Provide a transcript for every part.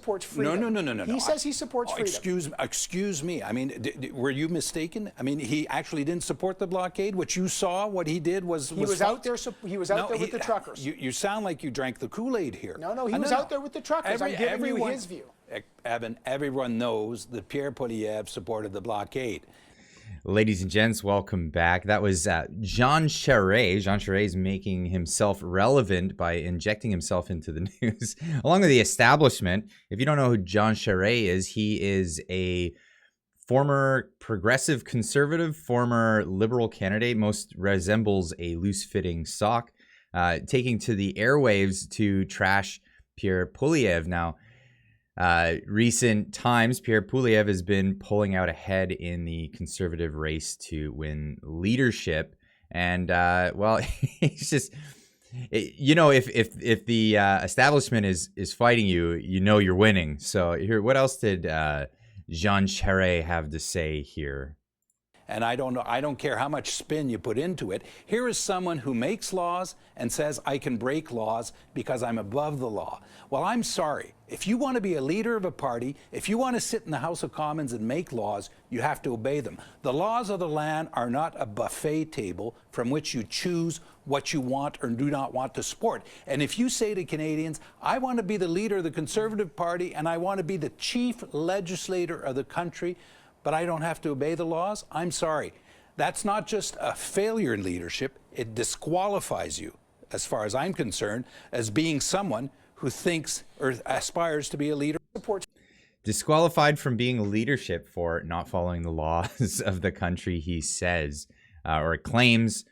supports freedom. No. He says he supports freedom. Excuse me. I mean, were you mistaken? I mean, he actually didn't support the blockade. What you saw, what he did was he was out there. He was out there with the truckers. You sound like you drank the Kool-Aid here. No, he was out there with the truckers. I'm giving you his view. Evan, everyone knows that Pierre Poilievre supported the blockade. Ladies and gents, welcome back. That was Jean Charest. Jean Charest is making himself relevant by injecting himself into the news, along with the establishment. If you don't know who Jean Charest is, he is a former progressive conservative, former liberal candidate, most resembles a loose-fitting sock, taking to the airwaves to trash Pierre Poilievre. Now, recent times, Pierre Poilievre has been pulling out ahead in the conservative race to win leadership. And, well, it's just, if the establishment is fighting you, you know you're winning. So here, what else did Jean Charest have to say here? And I don't care how much spin you put into it. Here is someone who makes laws and says, I can break laws because I'm above the law. Well, I'm sorry. If you want to be a leader of a party, if you want to sit in the House of Commons and make laws, you have to obey them. The laws of the land are not a buffet table from which you choose what you want or do not want to support. And if you say to Canadians, I want to be the leader of the Conservative Party and I want to be the chief legislator of the country, but I don't have to obey the laws, I'm sorry. That's not just a failure in leadership, it disqualifies you, as far as I'm concerned, as being someone who thinks or aspires to be a leader. Disqualified from being leadership for not following the laws of the country, he says, or claims,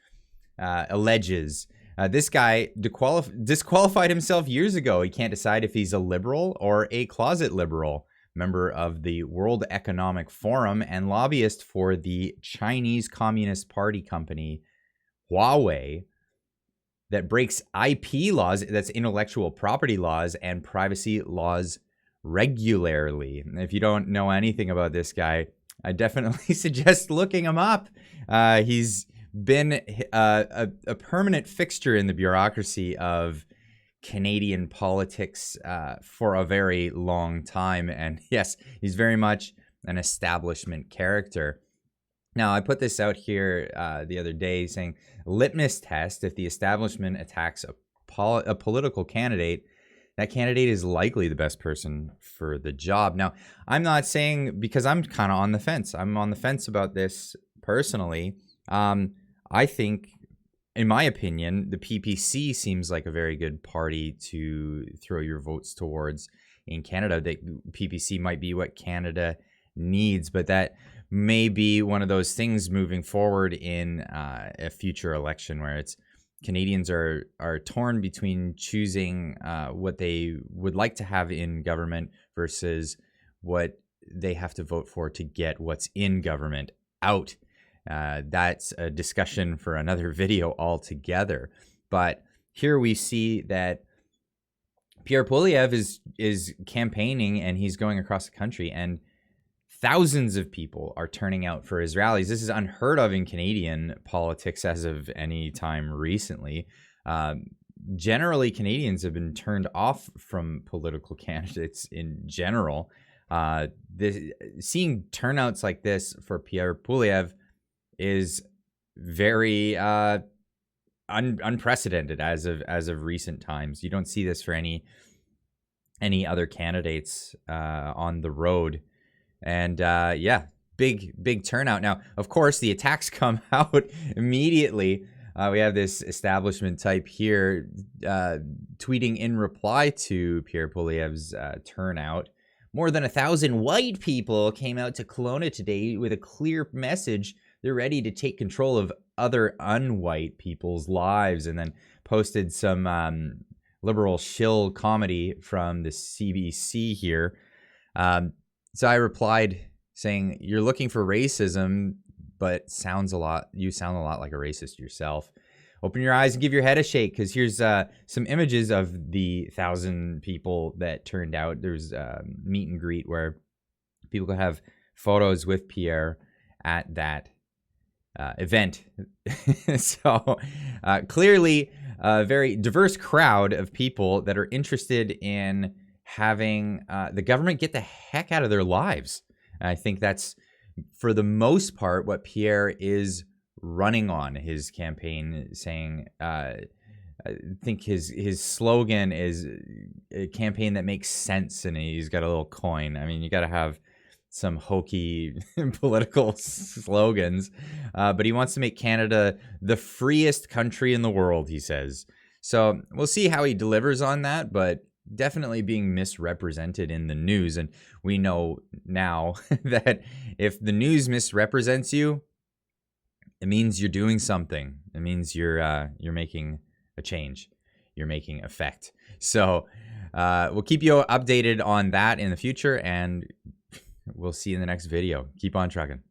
alleges. This guy disqualified himself years ago. He can't decide if he's a liberal or a closet liberal. Member of the World Economic Forum and lobbyist for the Chinese Communist Party company Huawei that breaks IP laws, that's intellectual property laws and privacy laws regularly. If you don't know anything about this guy, I definitely suggest looking him up. He's been a permanent fixture in the bureaucracy of Canadian politics for a very long time. And yes, he's very much an establishment character. Now, I put this out here the other day saying, litmus test, if the establishment attacks a political candidate, that candidate is likely the best person for the job. Now, I'm not saying, because I'm kind of on the fence. I'm on the fence about this personally. I think, in my opinion, the PPC seems like a very good party to throw your votes towards in Canada. That PPC might be what Canada needs, but that may be one of those things moving forward in a future election where it's Canadians are torn between choosing what they would like to have in government versus what they have to vote for to get what's in government out. That's a discussion for another video altogether. But here we see that Pierre Poilievre is campaigning and he's going across the country, and thousands of people are turning out for his rallies. This is unheard of in Canadian politics as of any time recently. Generally, Canadians have been turned off from political candidates in general. Seeing turnouts like this for Pierre Poilievre is very unprecedented as of recent times. You don't see this for any other candidates on the road. And yeah, big turnout. Now, of course, the attacks come out immediately. We have this establishment type here tweeting in reply to Pierre Poilievre's turnout. More than 1,000 white people came out to Kelowna today with a clear message. They're ready to take control of other unwhite people's lives, and then posted some liberal shill comedy from the CBC here. So I replied saying, you're looking for racism, but you sound a lot like a racist yourself. Open your eyes and give your head a shake, because here's some images of the 1,000 people that turned out. There's a meet and greet where people could have photos with Pierre at that event. So clearly a very diverse crowd of people that are interested in having the government get the heck out of their lives. And I think that's, for the most part, what Pierre is running on his campaign, saying, I think his slogan is a campaign that makes sense, and he's got a little coin. I mean, you got to have some hokey political slogans, but he wants to make Canada the freest country in the world, he says. So we'll see how he delivers on that, but definitely being misrepresented in the news. And we know now that if the news misrepresents you, it means you're doing something. It means you're making a change. You're making effect. So we'll keep you updated on that in the future, and we'll see you in the next video. Keep on trucking.